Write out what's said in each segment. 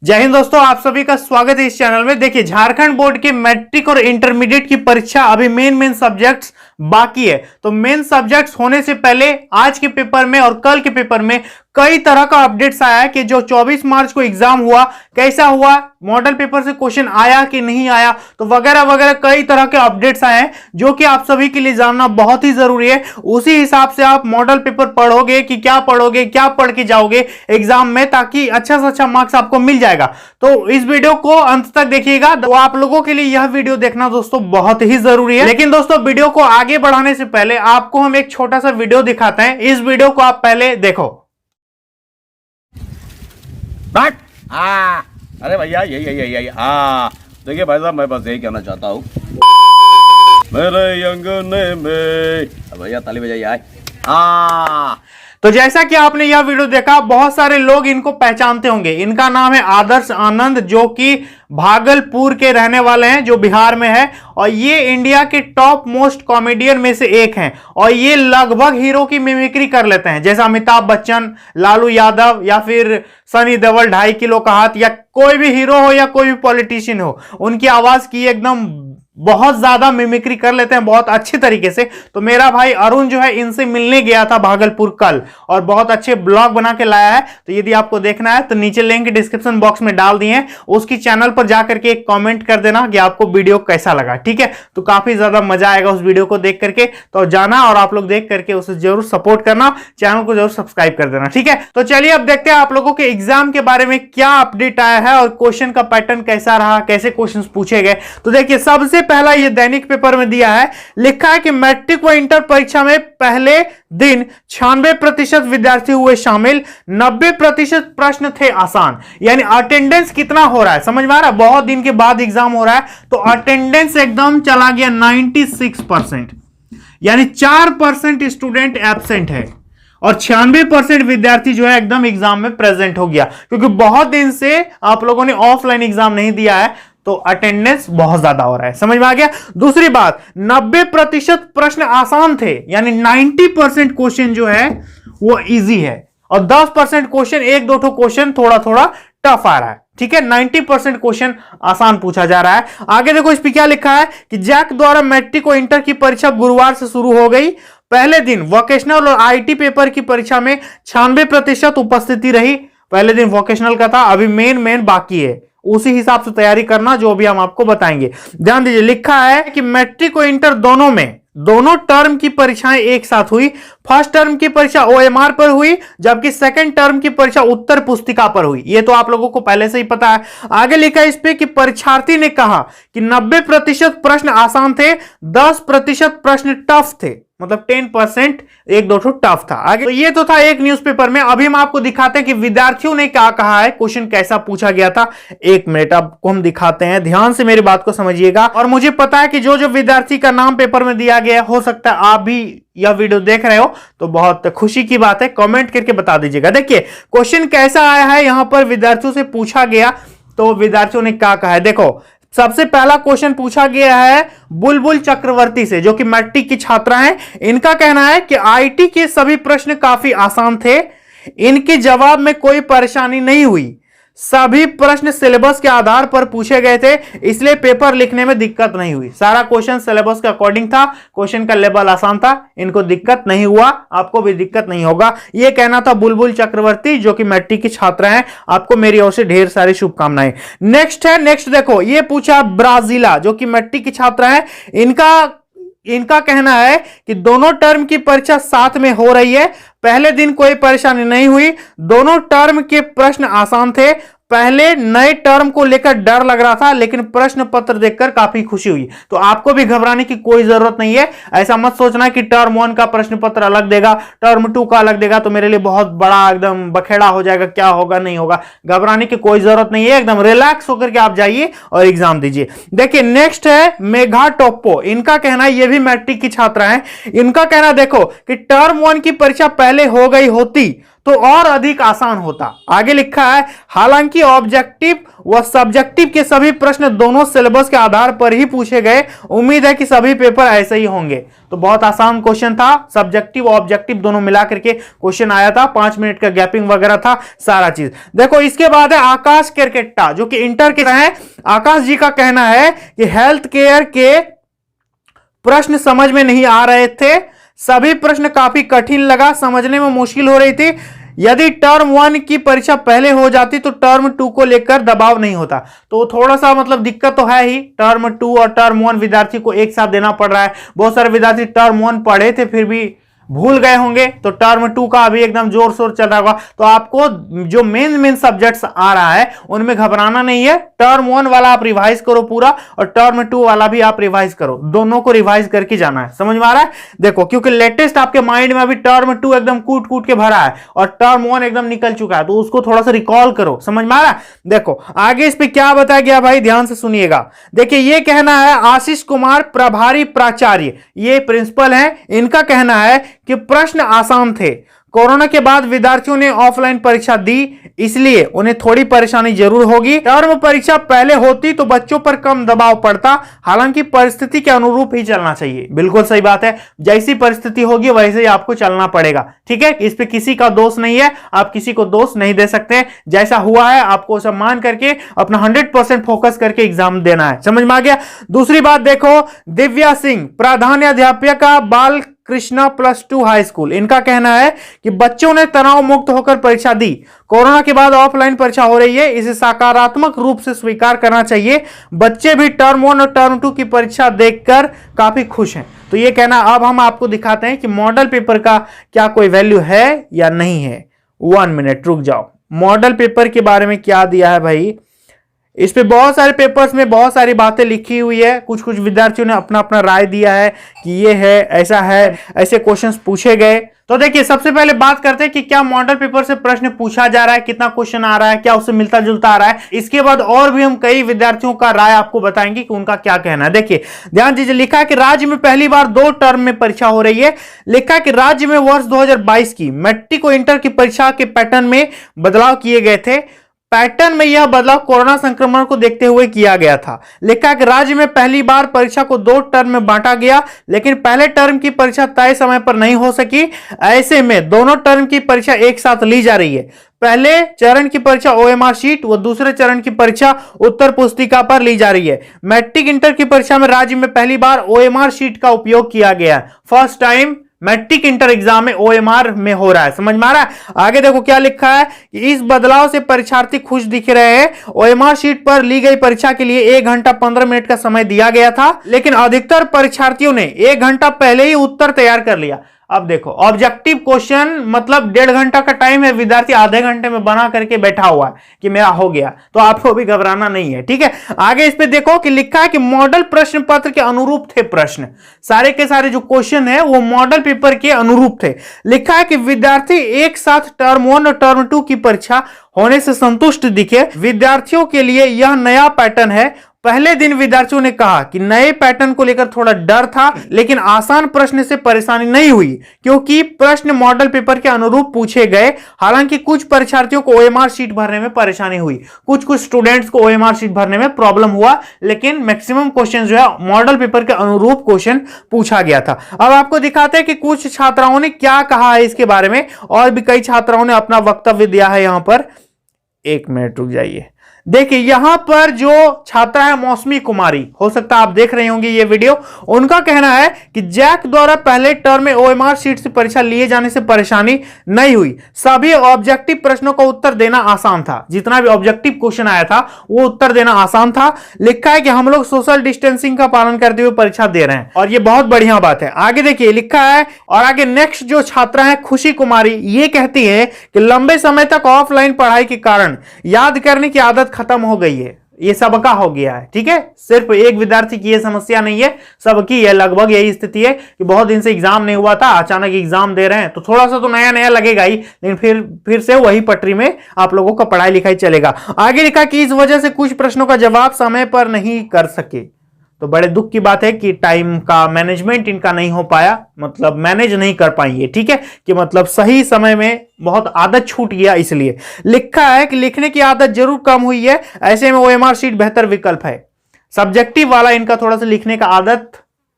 जय हिंद दोस्तों, आप सभी का स्वागत है इस चैनल में। देखिए, झारखंड बोर्ड के मैट्रिक और इंटरमीडिएट की परीक्षा अभी मेन सब्जेक्ट्स बाकी है। तो मेन सब्जेक्ट्स होने से पहले आज के पेपर में और कल के पेपर में कई तरह का अपडेट्स आया है कि जो 24 मार्च को एग्जाम हुआ कैसा हुआ, मॉडल पेपर से क्वेश्चन आया कि नहीं आया, तो वगैरह वगैरह कई तरह के अपडेट्स आए हैं जो कि आप सभी के लिए जानना बहुत ही जरूरी है। उसी हिसाब से आप मॉडल पेपर पढ़ोगे कि क्या पढ़ोगे, क्या पढ़ के जाओगे एग्जाम में, ताकि अच्छा से अच्छा मार्क्स आपको मिल जाएगा। तो इस वीडियो को अंत तक देखिएगा। तो आप लोगों के लिए यह वीडियो देखना दोस्तों बहुत ही जरूरी है। लेकिन दोस्तों, वीडियो को आगे बढ़ाने से पहले आपको हम एक छोटा सा वीडियो दिखाते हैं। इस वीडियो को आप पहले देखो। अरे भैया यही देखिए भाई साहब, मैं बस यही कहना चाहता हूँ, मेरे अंगने में भैया ताली बजाइए। तो जैसा कि आपने यह वीडियो देखा, बहुत सारे लोग इनको पहचानते होंगे। इनका नाम है आदर्श आनंद, जो कि भागलपुर के रहने वाले हैं, जो बिहार में है। और ये इंडिया के टॉप मोस्ट कॉमेडियन में से एक हैं। और ये लगभग हीरो की मिमिक्री कर लेते हैं, जैसे अमिताभ बच्चन, लालू यादव या फिर सनी देओल 2.5 किलो का हाथ, या कोई भी हीरो हो या कोई भी पॉलिटिशियन हो, उनकी आवाज की एकदम बहुत ज्यादा मिमिक्री कर लेते हैं, बहुत अच्छे तरीके से। तो मेरा भाई अरुण जो है, इनसे मिलने गया था भागलपुर कल, और बहुत अच्छे ब्लॉग बना के लाया है। तो यदि आपको देखना है तो नीचे लिंक डिस्क्रिप्शन बॉक्स में डाल दिए हैं, उसकी चैनल पर जाकर के एक कमेंट कर देना कि आपको वीडियो कैसा लगा, ठीक है। तो काफी ज्यादा मजा आएगा उस वीडियो को देख करके। तो जाना और आप लोग देख करके उसे जरूर सपोर्ट करना, चैनल को जरूर सब्सक्राइब कर देना, ठीक है। तो चलिए अब देखते हैं आप लोगों के एग्जाम के बारे में क्या अपडेट आया है और क्वेश्चन का पैटर्न कैसा रहा, कैसे क्वेश्चन पूछे गए। तो देखिए, सबसे पहला ये दैनिक पेपर में दिया है, लिखा है कि मैट्रिक व इंटर परीक्षा में पहले दिन 96% विद्यार्थी हुए शामिल, 90% प्रश्न थे आसान। यानी अटेंडेंस कितना हो रहा है, समझ में आ रहा है? बहुत दिन के बाद एग्जाम हो रहा है, तो अटेंडेंस एकदम चला गया 96%। यानी 4% स्टूडेंट एब्सेंट है और 96% विद्यार्थी जो है एकदम एग्जाम में प्रेजेंट हो गया, क्योंकि बहुत दिन से आप लोगों ने ऑफलाइन एग्जाम नहीं दिया है, तो अटेंडेंस बहुत ज्यादा हो रहा है। समझ में आ गया? दूसरी बात, 90% प्रश्न आसान थे, यानी 90% क्वेश्चन जो है वो इजी है, और 10% क्वेश्चन, एक दो ठो क्वेश्चन थोड़ा थोड़ा टफ आ रहा है, ठीक है। 90% क्वेश्चन आसान पूछा जा रहा है। आगे देखो, इस पे क्या लिखा है कि जैक द्वारा मैट्रिक और इंटर की परीक्षा गुरुवार से शुरू हो गई। पहले दिन वोकेशनल और आईटी पेपर की परीक्षा में 96% उपस्थिति रही। पहले दिन वोकेशनल का था, अभी मेन बाकी है, उसी हिसाब से तैयारी करना, जो भी हम आपको बताएंगे। ध्यान दीजिए, लिखा है कि मैट्रिक और इंटर दोनों टर्म की परीक्षाएं एक साथ हुई। फर्स्ट टर्म की परीक्षा ओएमआर पर हुई, जबकि सेकंड टर्म की परीक्षा उत्तर पुस्तिका पर हुई। ये तो आप लोगों को पहले से ही पता है। आगे लिखा है इस पे कि परीक्षार्थी ने कहा कि 90% प्रश्न आसान थे, 10% प्रश्न टफ थे, मतलब 10% एक दो ठो टफ था। आगे तो ये तो था एक न्यूज़पेपर में। अभी हम आपको दिखाते हैं कि विद्यार्थियों ने क्या कहा है, क्वेश्चन कैसा पूछा गया था। एक मिनट आपको हम दिखाते हैं, ध्यान से मेरी बात को समझिएगा। और मुझे पता है कि जो जो विद्यार्थी का नाम पेपर में दिया गया, हो सकता है आप भी यह वीडियो देख रहे हो, तो बहुत खुशी की बात है, कमेंट करके बता दीजिएगा। देखिए क्वेश्चन कैसा आया है, यहां पर विद्यार्थियों से पूछा गया, तो विद्यार्थियों ने क्या कहा है देखो। सबसे पहला क्वेश्चन पूछा गया है बुलबुल चक्रवर्ती से, जो कि मैट्रिक की छात्रा हैं। इनका कहना है कि आईटी के सभी प्रश्न काफी आसान थे, इनके जवाब में कोई परेशानी नहीं हुई, सभी प्रश्न सिलेबस के आधार पर पूछे गए थे, इसलिए पेपर लिखने में दिक्कत नहीं हुई। सारा क्वेश्चन सिलेबस के अकॉर्डिंग था, क्वेश्चन का लेवल आसान था, इनको दिक्कत नहीं हुआ, आपको भी दिक्कत नहीं होगा। यह कहना था बुलबुल चक्रवर्ती, जो कि मैट्रिक की छात्रा हैं। आपको मेरी ओर से ढेर सारी शुभकामनाएं। नेक्स्ट देखो, यह पूछा ब्राजीला, जो कि मैट्रिक की छात्रा है। इनका कहना है कि दोनों टर्म की परीक्षा साथ में हो रही है, पहले दिन कोई परेशानी नहीं हुई, दोनों टर्म के प्रश्न आसान थे, पहले नए टर्म को लेकर डर लग रहा था, लेकिन प्रश्न पत्र देखकर काफी खुशी हुई। तो आपको भी घबराने की कोई जरूरत नहीं है। ऐसा मत सोचना कि टर्म 1 का प्रश्न पत्र अलग देगा, टर्म 2 का अलग देगा, तो मेरे लिए बहुत बड़ा एकदम बखेड़ा हो जाएगा, क्या होगा नहीं होगा। घबराने की कोई जरूरत नहीं है, एकदम रिलैक्स होकर के आप जाइए और एग्जाम दीजिए। देखिए नेक्स्ट है मेघा टोप्पो। इनका कहना है, ये भी मैट्रिक की छात्रा है। इनका कहना देखो कि टर्म 1 की परीक्षा पहले हो गई होती तो और अधिक आसान होता। आगे लिखा है, हालांकि ऑब्जेक्टिव व सब्जेक्टिव के सभी प्रश्न दोनों सिलेबस के आधार पर ही पूछे गए, उम्मीद है कि सभी पेपर ऐसे ही होंगे। तो बहुत आसान क्वेश्चन था, सब्जेक्टिव ऑब्जेक्टिव दोनों मिला करके क्वेश्चन आया था, 5 मिनट का गैपिंग वगैरह था, सारा चीज। देखो इसके बाद है आकाश केरकेट्टा, जो कि इंटर के हैं। आकाश जी का कहना है कि हेल्थ केयर के प्रश्न समझ में नहीं आ रहे थे, सभी प्रश्न काफी कठिन लगा, समझने में मुश्किल हो रही थी। यदि टर्म 1 की परीक्षा पहले हो जाती तो टर्म 2 को लेकर दबाव नहीं होता। तो थोड़ा सा मतलब दिक्कत तो है ही, टर्म 2 और टर्म 1 विद्यार्थी को एक साथ देना पड़ रहा है। बहुत सारे विद्यार्थी टर्म 1 पढ़े थे फिर भी भूल गए होंगे, तो टर्म 2 का अभी एकदम जोर शोर चल रहा होगा। तो आपको जो मेन सब्जेक्ट्स आ रहा है उनमें घबराना नहीं है। टर्म 1 वाला आप रिवाइज करो पूरा, और टर्म 2 वाला भी आप रिवाइज करो, दोनों को रिवाइज करके जाना है। समझ में आ रहा है? देखो, क्योंकि लेटेस्ट आपके माइंड में अभी टर्म 2 एकदम कूट कूट के भरा है और टर्म 1 एकदम निकल चुका है, तो उसको थोड़ा सा रिकॉल करो। समझ में आ रहा है? देखो आगे इस पे क्या बताया गया भाई, ध्यान से सुनिएगा। देखिए ये कहना है आशीष कुमार प्रभारी प्राचार्य, ये प्रिंसिपल हैं, इनका कहना है कि प्रश्न आसान थे। कोरोना के बाद विद्यार्थियों ने ऑफलाइन परीक्षा दी, इसलिए उन्हें थोड़ी परेशानी जरूर होगी। टर्म परीक्षा पहले होती तो बच्चों पर कम दबाव पड़ता, हालांकि परिस्थिति के अनुरूप ही चलना चाहिए। बिल्कुल सही बात है, जैसी परिस्थिति होगी वैसे ही आपको चलना पड़ेगा। ठीक है, इस पे किसी का दोष नहीं है, आप किसी को दोष नहीं दे सकते। जैसा हुआ है आपको सब मान करके अपना 100% फोकस करके एग्जाम देना है। समझ में आ गया? दूसरी बात देखो, दिव्या सिंह प्रधानाध्यापिका बाल कृष्णा +2 हाई स्कूल, इनका कहना है कि बच्चों ने तनाव मुक्त होकर परीक्षा दी। कोरोना के बाद ऑफलाइन परीक्षा हो रही है, इसे सकारात्मक रूप से स्वीकार करना चाहिए। बच्चे भी टर्म 1 और टर्म 2 की परीक्षा देखकर काफी खुश हैं। तो ये कहना, अब हम आपको दिखाते हैं कि मॉडल पेपर का क्या कोई वैल्यू है या नहीं है। 1 मिनट रुक जाओ, मॉडल पेपर के बारे में क्या दिया है भाई। इस पे बहुत सारे पेपर्स में बहुत सारी बातें लिखी हुई है, कुछ कुछ विद्यार्थियों ने अपना अपना राय दिया है कि ये है, ऐसा है, ऐसे क्वेश्चंस पूछे गए। तो देखिए सबसे पहले बात करते हैं कि क्या मॉडल पेपर से प्रश्न पूछा जा रहा है, कितना क्वेश्चन आ रहा है, क्या उससे मिलता जुलता आ रहा है। इसके बाद और भी हम कई विद्यार्थियों का राय आपको बताएंगे कि उनका क्या कहना है। देखिए ध्यान दीजिए, लिखा है कि राज्य में पहली बार 2 टर्म में परीक्षा हो रही है। लिखा है कि राज्य में वर्ष 2022 की मैट्रिक और इंटर की परीक्षा के पैटर्न में बदलाव किए गए थे। पैटर्न में यह बदलाव कोरोना संक्रमण को देखते हुए किया गया था। लिखा कि राज्य में पहली बार परीक्षा को 2 टर्म में बांटा गया, लेकिन पहले टर्म की परीक्षा तय समय पर नहीं हो सकी। ऐसे में दोनों टर्म की परीक्षा एक साथ ली जा रही है। पहले चरण की परीक्षा OMR शीट व दूसरे चरण की परीक्षा उत्तर पुस्तिका पर ली जा रही है। मैट्रिक इंटर की परीक्षा में राज्य में पहली बार OMR शीट का उपयोग किया गया है। First time matric inter exam में OMR में हो रहा है। समझ में आ रहा है? आगे देखो क्या लिखा है कि इस बदलाव से परीक्षार्थी खुश दिख रहे हैं। OMR शीट पर ली गई परीक्षा के लिए 1 घंटा 15 मिनट का समय दिया गया था, लेकिन अधिकतर परीक्षार्थियों ने 1 घंटा पहले ही उत्तर तैयार कर लिया। अब देखो ऑब्जेक्टिव क्वेश्चन मतलब 1.5 घंटा का टाइम है, विद्यार्थी आधे घंटे में बना करके बैठा हुआ है कि मेरा हो गया, तो आपको भी घबराना नहीं है। ठीक है, आगे इस पे देखो कि लिखा है कि मॉडल प्रश्न पत्र के अनुरूप थे प्रश्न, सारे के सारे जो क्वेश्चन है वो मॉडल पेपर के अनुरूप थे। लिखा है कि विद्यार्थी एक साथ टर्म 1 और टर्म 2 की परीक्षा होने से संतुष्ट दिखे। विद्यार्थियों के लिए यह नया पैटर्न है। पहले दिन विद्यार्थियों ने कहा कि नए पैटर्न को लेकर थोड़ा डर था, लेकिन आसान प्रश्न से परेशानी नहीं हुई क्योंकि प्रश्न मॉडल पेपर के अनुरूप पूछे गए। हालांकि कुछ परीक्षार्थियों को OMR शीट भरने में परेशानी हुई, कुछ स्टूडेंट्स को OMR शीट भरने में प्रॉब्लम हुआ, लेकिन मैक्सिमम क्वेश्चन जो है मॉडल पेपर के अनुरूप क्वेश्चन पूछा गया था। अब आपको दिखाते हैं कि कुछ छात्राओं ने क्या कहा है इसके बारे में, और भी कई छात्राओं ने अपना वक्तव्य दिया है। यहां पर 1 मिनट रुक जाइए, देखिए यहां पर जो छात्रा है मौसमी कुमारी, हो सकता है आप देख रहे होंगे ये वीडियो, उनका कहना है कि जैक द्वारा पहले टर्म में OMR शीट से परीक्षा लिए जाने से परेशानी नहीं हुई। सभी ऑब्जेक्टिव प्रश्नों का उत्तर देना आसान था, जितना भी ऑब्जेक्टिव क्वेश्चन आया था वो उत्तर देना आसान था। लिखा है कि हम लोग सोशल डिस्टेंसिंग का पालन करते हुए परीक्षा दे रहे हैं, और ये बहुत बढ़िया बात है। आगे देखिए लिखा है, और आगे नेक्स्ट जो छात्रा है खुशी कुमारी, ये कहती है कि लंबे समय तक ऑफलाइन पढ़ाई के कारण याद करने की आदत खत्म हो गई है, ये सबका हो गया है। ठीक है, सिर्फ एक विद्यार्थी की ये समस्या नहीं है, सबकी है, लगभग यही स्थिति है कि बहुत दिन से एग्जाम नहीं हुआ था, अचानक एग्जाम दे रहे हैं, तो थोड़ा सा तो नया नया लगेगा ही, लेकिन फिर से वही पटरी में आप लोगों का पढ़ाई लिखाई चलेगा। आगे लिखा कि इस वजह से कुछ प्रश्नों का जवाब समय पर नहीं कर सके। तो बड़े दुख की बात है कि टाइम का मैनेजमेंट इनका नहीं हो पाया, मतलब मैनेज नहीं कर पाएंगे, ठीक है, कि मतलब सही समय में बहुत आदत छूट गया। इसलिए लिखा है कि लिखने की आदत जरूर कम हुई है, ऐसे में ओएमआर शीट बेहतर विकल्प है। सब्जेक्टिव वाला इनका थोड़ा सा लिखने का आदत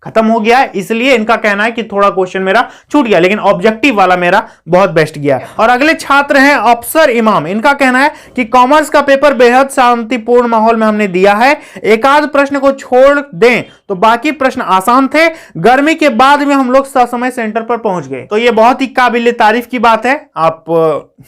खत्म हो गया है, इसलिए इनका कहना है कि थोड़ा क्वेश्चन मेरा छूट गया, लेकिन ऑब्जेक्टिव वाला मेरा बहुत बेस्ट गया। और अगले छात्र हैं अफसर इमाम। इनका कहना है कि कॉमर्स का पेपर बेहद शांतिपूर्ण माहौल में हमने दिया है, एक आध प्रश्न को छोड़ दें तो बाकी प्रश्न आसान थे। गर्मी के बाद में हम लोग ससमय सेंटर पर पहुंच गए, तो ये बहुत ही काबिल तारीफ की बात है। आप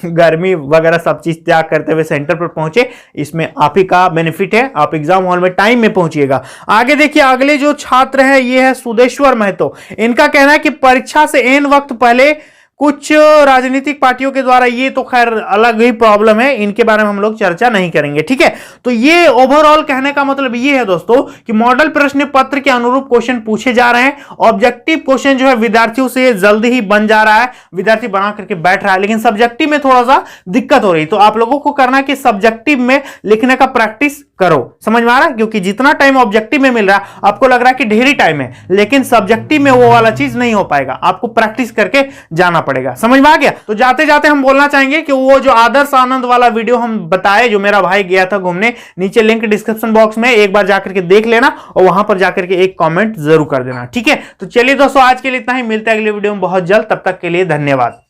गर्मी वगैरह सब चीज त्याग करते हुए सेंटर पर पहुंचे, इसमें आप ही का बेनिफिट है, आप एग्जाम हॉल में टाइम में पहुंचिएगा। आगे देखिए, अगले जो छात्र है ये है सुदेश्वर महतो। इनका कहना है कि परीक्षा से एन वक्त पहले कुछ राजनीतिक पार्टियों के द्वारा, ये तो खैर अलग ही प्रॉब्लम है, इनके बारे में हम लोग चर्चा नहीं करेंगे, ठीक है। तो ये ओवरऑल कहने का मतलब ये है दोस्तों कि मॉडल प्रश्न पत्र के अनुरूप क्वेश्चन पूछे जा रहे हैं। ऑब्जेक्टिव क्वेश्चन जो है विद्यार्थियों से जल्दी ही बन जा रहा है, विद्यार्थी बना करके बैठ रहा है, लेकिन सब्जेक्टिव में थोड़ा सा दिक्कत हो रही। तो आप लोगों को करना है कि सब्जेक्टिव में लिखने का प्रैक्टिस करो, समझ में आ रहा है, क्योंकि जितना टाइम ऑब्जेक्टिव में मिल रहा है आपको लग रहा है कि ढेरी टाइम है, लेकिन सब्जेक्टिव में वो वाला चीज नहीं हो पाएगा, आपको प्रैक्टिस करके जाना पड़ेगा। समझ में आ गया। तो जाते जाते हम बोलना चाहेंगे कि वो जो आदर्श आनंद वाला वीडियो हम बताए, जो मेरा भाई गया था घूमने, नीचे लिंक डिस्क्रिप्शन बॉक्स में, एक बार जाकर के देख लेना और वहां पर जाकर के एक कमेंट जरूर कर देना, ठीक है। तो चलिए दोस्तों, आज के लिए इतना ही, मिलते हैं अगले वीडियो में बहुत जल्द, तब तक के लिए धन्यवाद।